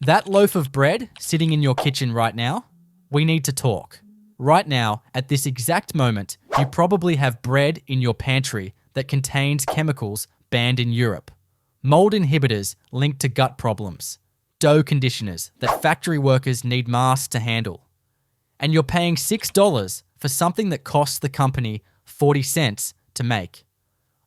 That loaf of bread sitting in your kitchen right now, we need to talk. Right now, at this exact moment, you probably have bread in your pantry that contains chemicals banned in Europe. Mold inhibitors linked to gut problems. Dough conditioners that factory workers need masks to handle. And you're paying $6 for something that costs the company 40 cents to make.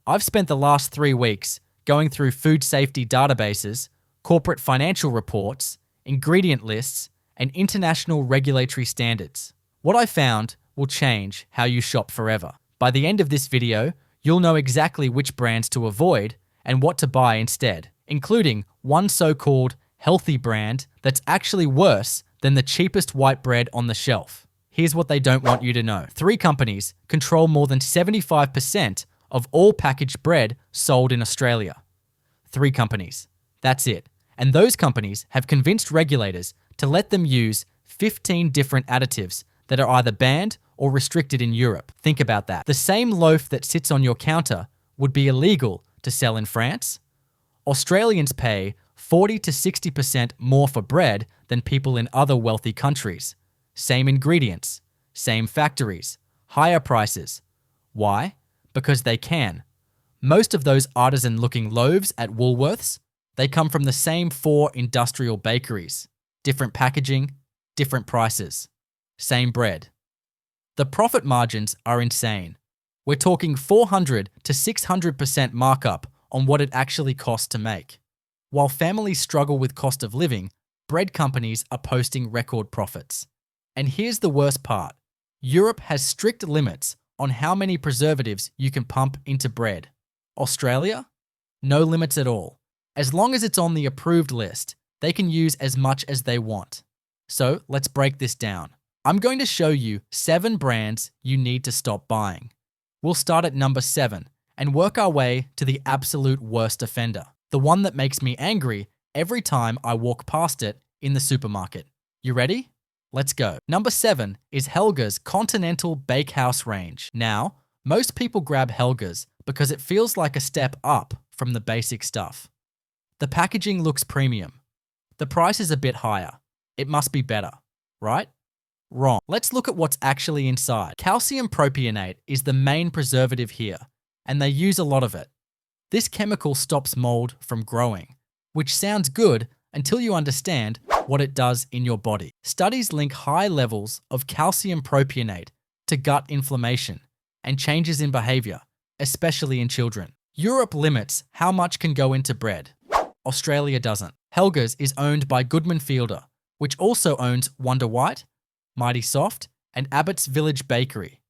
I've spent the last 3 weeks going through food safety databases, corporate financial reports, ingredient lists, and international regulatory standards. What I found will change how you shop forever. By the end of this video, you'll know exactly which brands to avoid and what to buy instead, including one so-called healthy brand that's actually worse than the cheapest white bread on the shelf. Here's what they don't want you to know. 3 companies control more than 75% of all packaged bread sold in Australia. 3 companies. That's it. And those companies have convinced regulators to let them use 15 different additives that are either banned or restricted in Europe. Think about that. The same loaf that sits on your counter would be illegal to sell in France. Australians pay 40 to 60% more for bread than people in other wealthy countries. Same ingredients, same factories, higher prices. Why? Because they can. Most of those artisan-looking loaves at Woolworths, they come from the same 4 industrial bakeries. Different packaging, different prices. Same bread. The profit margins are insane. We're talking 400 to 600% markup on what it actually costs to make. While families struggle with cost of living, bread companies are posting record profits. And here's the worst part. Europe has strict limits on how many preservatives you can pump into bread. Australia? No limits at all. As long as it's on the approved list, they can use as much as they want. So let's break this down. I'm going to show you 7 brands you need to stop buying. We'll start at number 7 and work our way to the absolute worst offender. The one that makes me angry every time I walk past it in the supermarket. You ready? Let's go. Number 7 is Helga's Continental Bakehouse range. Now, most people grab Helga's because it feels like a step up from the basic stuff. The packaging looks premium. The price is a bit higher. It must be better, right? Wrong. Let's look at what's actually inside. Calcium propionate is the main preservative here, and they use a lot of it. This chemical stops mold from growing, which sounds good until you understand what it does in your body. Studies link high levels of calcium propionate to gut inflammation and changes in behavior, especially in children. Europe limits how much can go into bread. Australia doesn't. Helga's is owned by Goodman Fielder, which also owns Wonder White, Mighty Soft, and Abbott's Village Bakery.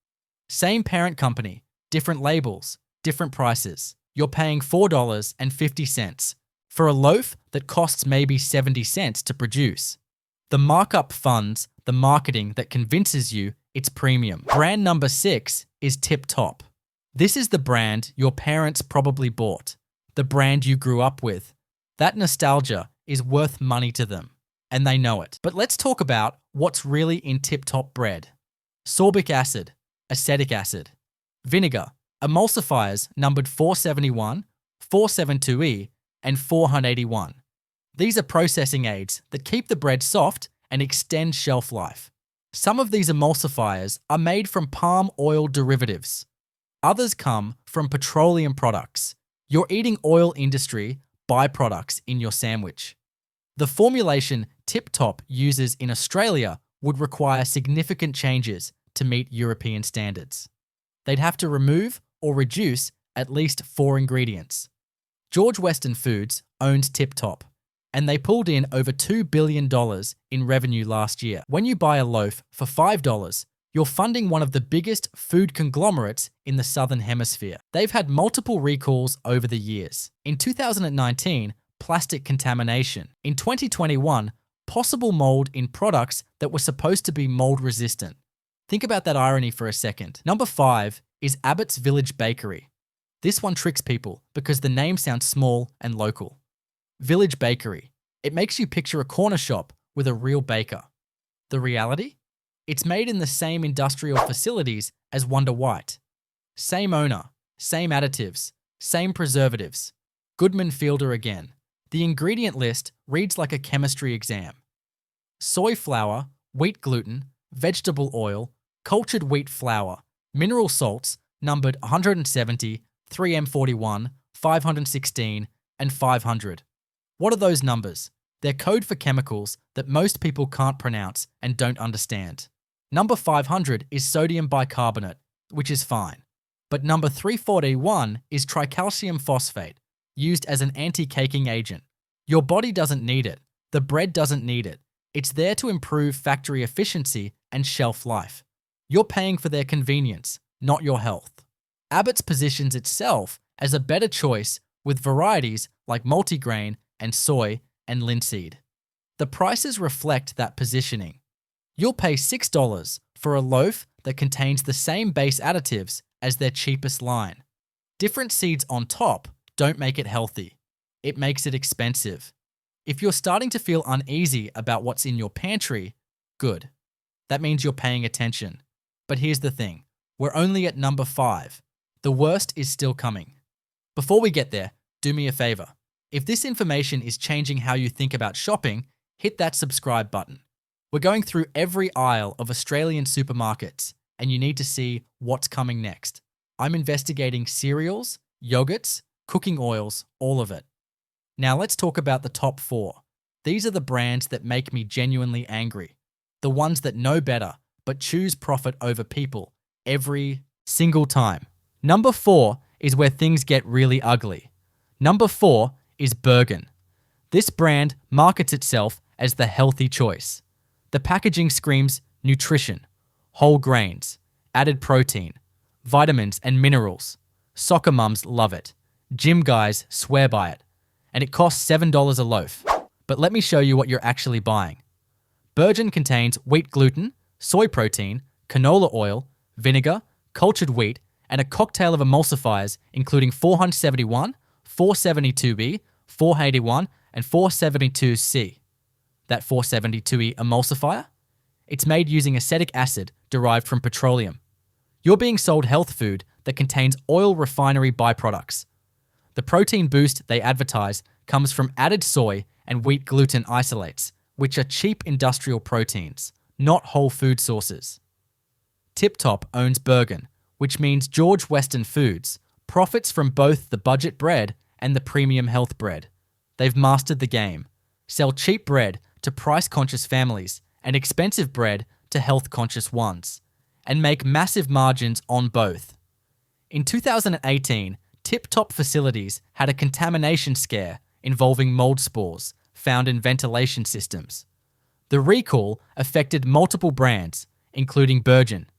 Same parent company, different labels, different prices. You're paying $4.50 for a loaf that costs maybe 70 cents to produce. The markup funds the marketing that convinces you it's premium. Brand number 6 is Tip Top. This is the brand your parents probably bought, the brand you grew up with. That nostalgia is worth money to them, and they know it. But let's talk about what's really in Tip Top bread. Sorbic acid, acetic acid, vinegar, emulsifiers numbered 471, 472E, and 481. These are processing aids that keep the bread soft and extend shelf life. Some of these emulsifiers are made from palm oil derivatives. Others come from petroleum products. You're eating oil industry byproducts in your sandwich. The formulation Tip Top uses in Australia would require significant changes to meet European standards. They'd have to remove or reduce at least 4 ingredients. George Weston Foods owns Tip Top, and they pulled in over $2 billion in revenue last year. When you buy a loaf for $5, you're funding one of the biggest food conglomerates in the Southern Hemisphere. They've had multiple recalls over the years. In 2019, plastic contamination. In 2021, possible mold in products that were supposed to be mold resistant. Think about that irony for a second. Number 5 is Abbott's Village Bakery. This one tricks people because the name sounds small and local. Village Bakery. It makes you picture a corner shop with a real baker. The reality? It's made in the same industrial facilities as Wonder White. Same owner, same additives, same preservatives. Goodman Fielder again. The ingredient list reads like a chemistry exam. Soy flour, wheat gluten, vegetable oil, cultured wheat flour, mineral salts numbered 170, 3M41, 516, and 500. What are those numbers? They're code for chemicals that most people can't pronounce and don't understand. Number 500 is sodium bicarbonate, which is fine. But number 341 is tricalcium phosphate, used as an anti-caking agent. Your body doesn't need it. The bread doesn't need it. It's there to improve factory efficiency and shelf life. You're paying for their convenience, not your health. Abbott's positions itself as a better choice with varieties like multigrain and soy and linseed. The prices reflect that positioning. You'll pay $6 for a loaf that contains the same base additives as their cheapest line. Different seeds on top don't make it healthy. It makes it expensive. If you're starting to feel uneasy about what's in your pantry, good. That means you're paying attention. But here's the thing. We're only at number 5. The worst is still coming. Before we get there, do me a favor. If this information is changing how you think about shopping, hit that subscribe button. We're going through every aisle of Australian supermarkets, and you need to see what's coming next. I'm investigating cereals, yogurts, cooking oils, all of it. Now let's talk about the top 4. These are the brands that make me genuinely angry. The ones that know better, but choose profit over people every single time. Number 4 is where things get really ugly. Number 4 is Bergen. This brand markets itself as the healthy choice. The packaging screams nutrition, whole grains, added protein, vitamins and minerals. Soccer mums love it. Gym guys swear by it. And it costs $7 a loaf. But let me show you what you're actually buying. Bergen contains wheat gluten, soy protein, canola oil, vinegar, cultured wheat, and a cocktail of emulsifiers including 471, 472B, 481, and 472C. That 472E emulsifier? It's made using acetic acid derived from petroleum. You're being sold health food that contains oil refinery byproducts. The protein boost they advertise comes from added soy and wheat gluten isolates, which are cheap industrial proteins, not whole food sources. Tip Top owns Bergen, which means George Weston Foods profits from both the budget bread and the premium health bread. They've mastered the game. Sell cheap bread to price-conscious families and expensive bread to health-conscious ones, and make massive margins on both. In 2018, Tip Top facilities had a contamination scare involving mold spores found in ventilation systems. The recall affected multiple brands, including Bergen.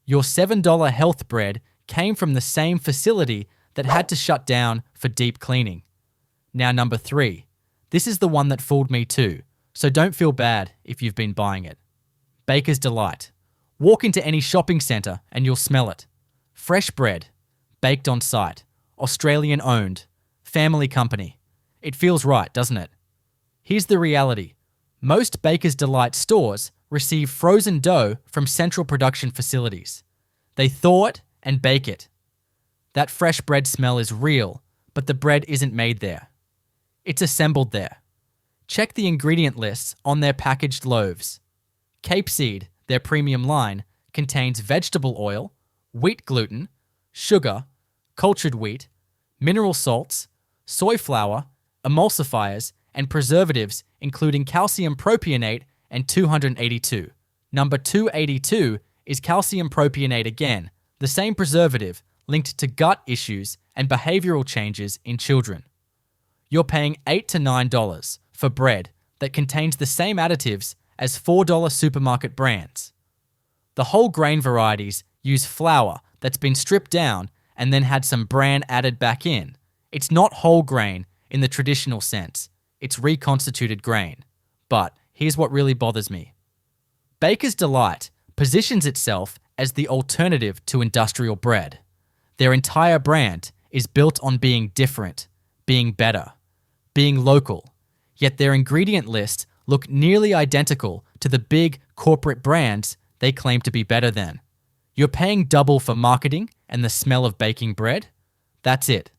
Your $7 health bread came from the same facility that had to shut down for deep cleaning. Now number 3. This is the one that fooled me too, so don't feel bad if you've been buying it. Baker's Delight. Walk into any shopping centre and you'll smell it. Fresh bread, baked on site, Australian owned, family company. It feels right, doesn't it? Here's the reality. Most Baker's Delight stores receive frozen dough from central production facilities. They thaw it and bake it. That fresh bread smell is real, but the bread isn't made there. It's assembled there. Check the ingredient lists on their packaged loaves. Cape Seed, their premium line, contains vegetable oil, wheat gluten, sugar, cultured wheat, mineral salts, soy flour, emulsifiers, and preservatives including calcium propionate and 282. Number 282 is calcium propionate again, the same preservative linked to gut issues and behavioral changes in children. You're paying $8 to $9 for bread that contains the same additives as $4 supermarket brands. The whole grain varieties use flour that's been stripped down and then had some bran added back in. It's not whole grain in the traditional sense. It's reconstituted grain. But here's what really bothers me. Baker's Delight positions itself as the alternative to industrial bread. Their entire brand is built on being different, being better, being local, yet their ingredient lists look nearly identical to the big corporate brands they claim to be better than. You're paying double for marketing and the smell of baking bread? That's it.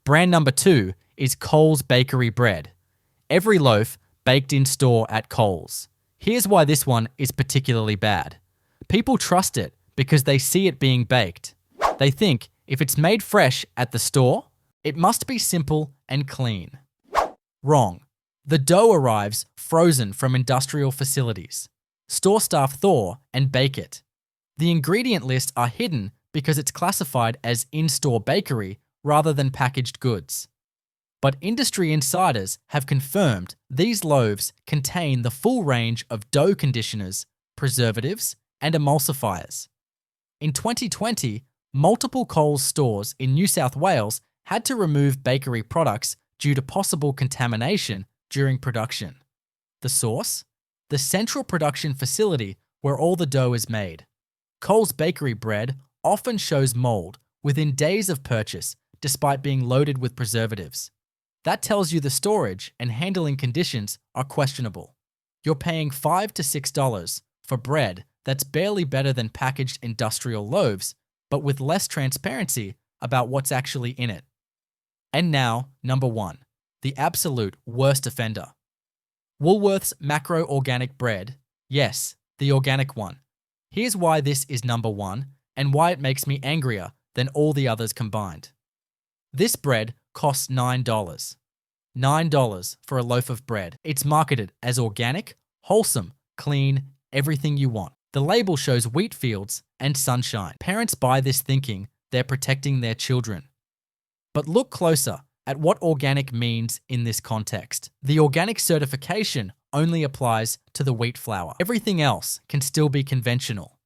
Brand number 2 is Coles Bakery Bread. Every loaf baked in store at Coles. Here's why this one is particularly bad. People trust it because they see it being baked. They think if it's made fresh at the store, it must be simple and clean. Wrong. The dough arrives frozen from industrial facilities. Store staff thaw and bake it. The ingredient lists are hidden because it's classified as in-store bakery rather than packaged goods. But industry insiders have confirmed these loaves contain the full range of dough conditioners, preservatives, and emulsifiers. In 2020, multiple Coles stores in New South Wales had to remove bakery products due to possible contamination during production. The source? The central production facility where all the dough is made. Coles bakery bread often shows mould within days of purchase, despite being loaded with preservatives. That tells you the storage and handling conditions are questionable. You're paying $5 to $6 for bread that's barely better than packaged industrial loaves, but with less transparency about what's actually in it. And now, number 1, the absolute worst offender. Woolworths macro organic bread. Yes, the organic one. Here's why this is number 1 and why it makes me angrier than all the others combined. This bread costs $9. $9 for a loaf of bread. It's marketed as organic, wholesome, clean, everything you want. The label shows wheat fields and sunshine. Parents buy this thinking they're protecting their children. But look closer at what organic means in this context. The organic certification only applies to the wheat flour. Everything else can still be conventional.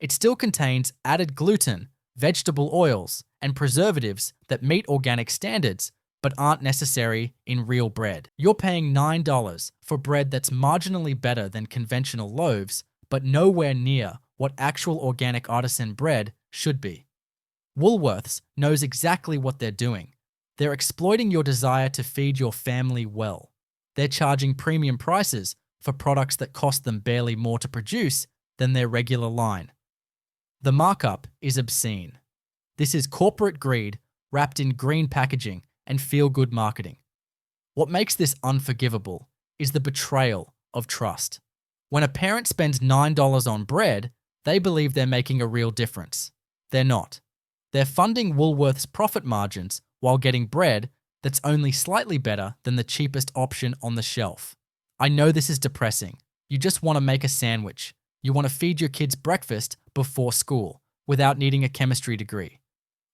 It still contains added gluten, vegetable oils, and preservatives that meet organic standards but aren't necessary in real bread. You're paying $9 for bread that's marginally better than conventional loaves, but nowhere near what actual organic artisan bread should be. Woolworths knows exactly what they're doing. They're exploiting your desire to feed your family well. They're charging premium prices for products that cost them barely more to produce than their regular line. The markup is obscene. This is corporate greed wrapped in green packaging and feel-good marketing. What makes this unforgivable is the betrayal of trust. When a parent spends $9 on bread, they believe they're making a real difference. They're not. They're funding Woolworths' profit margins while getting bread that's only slightly better than the cheapest option on the shelf. I know this is depressing. You just want to make a sandwich. You want to feed your kids breakfast before school without needing a chemistry degree.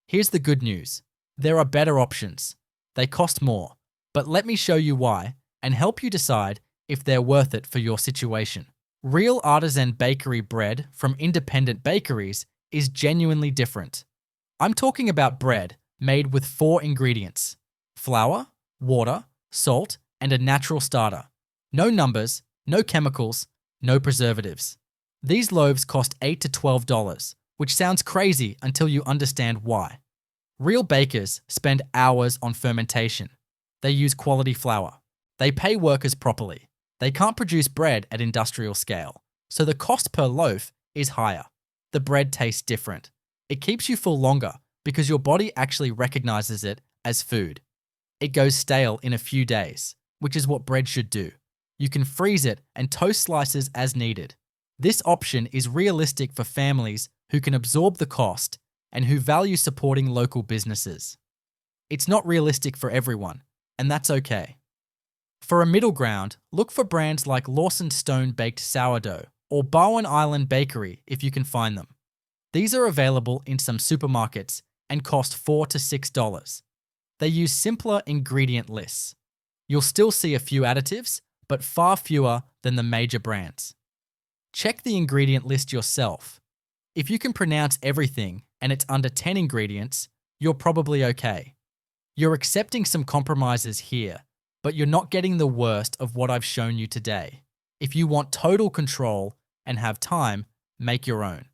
Here's the good news. There are better options. They cost more, but let me show you why and help you decide if they're worth it for your situation. Real artisan bakery bread from independent bakeries is genuinely different. I'm talking about bread made with 4 ingredients: flour, water, salt, and a natural starter. No numbers, no chemicals, no preservatives. These loaves cost $8 to $12, which sounds crazy until you understand why. Real bakers spend hours on fermentation. They use quality flour. They pay workers properly. They can't produce bread at industrial scale, so the cost per loaf is higher. The bread tastes different. It keeps you full longer because your body actually recognizes it as food. It goes stale in a few days, which is what bread should do. You can freeze it and toast slices as needed. This option is realistic for families who can absorb the cost and who value supporting local businesses. It's not realistic for everyone, and that's okay. For a middle ground, look for brands like Lawson Stone Baked Sourdough or Bowen Island Bakery if you can find them. These are available in some supermarkets and cost $4 to $6. They use simpler ingredient lists. You'll still see a few additives, but far fewer than the major brands. Check the ingredient list yourself. If you can pronounce everything and it's under 10 ingredients, you're probably okay. You're accepting some compromises here, but you're not getting the worst of what I've shown you today. If you want total control and have time, make your own.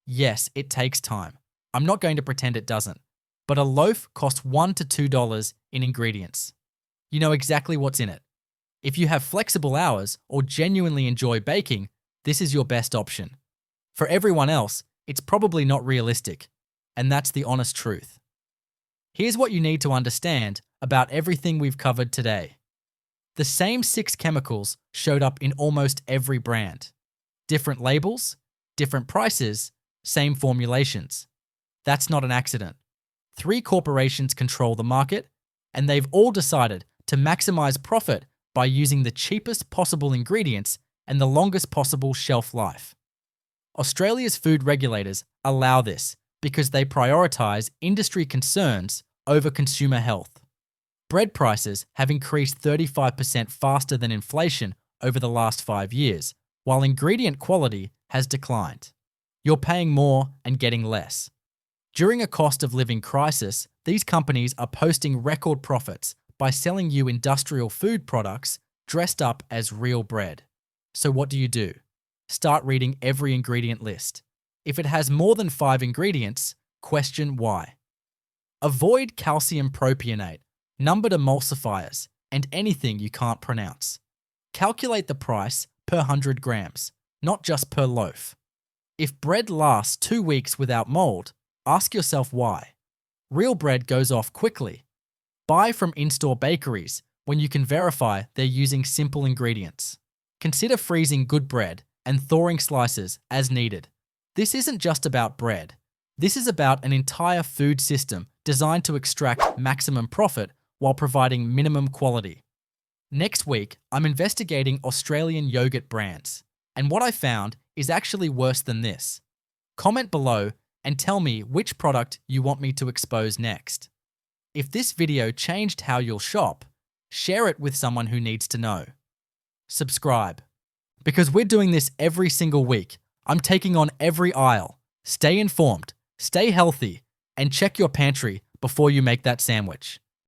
Yes, it takes time. I'm not going to pretend it doesn't, but a loaf costs $1 to $2 in ingredients. You know exactly what's in it. If you have flexible hours or genuinely enjoy baking, this is your best option. For everyone else, it's probably not realistic, and that's the honest truth. Here's what you need to understand about everything we've covered today. The same 6 chemicals showed up in almost every brand. Different labels, different prices, same formulations. That's not an accident. 3 corporations control the market, and they've all decided to maximize profit by using the cheapest possible ingredients and the longest possible shelf life. Australia's food regulators allow this because they prioritize industry concerns over consumer health. Bread prices have increased 35% faster than inflation over the last 5 years, while ingredient quality has declined. You're paying more and getting less. During a cost of living crisis, these companies are posting record profits by selling you industrial food products dressed up as real bread. So what do? Start reading every ingredient list. If it has more than 5 ingredients, question why. Avoid calcium propionate, numbered emulsifiers, and anything you can't pronounce. Calculate the price per 100 grams, not just per loaf. If bread lasts 2 weeks without mold, ask yourself why. Real bread goes off quickly. Buy from in-store bakeries when you can verify they're using simple ingredients. Consider freezing good bread and thawing slices as needed. This isn't just about bread. This is about an entire food system designed to extract maximum profit while providing minimum quality. Next week, I'm investigating Australian yogurt brands, and what I found is actually worse than this. Comment below and tell me which product you want me to expose next. If this video changed how you'll shop, share it with someone who needs to know. Subscribe. Because we're doing this every single week. I'm taking on every aisle. Stay informed, stay healthy, and check your pantry before you make that sandwich.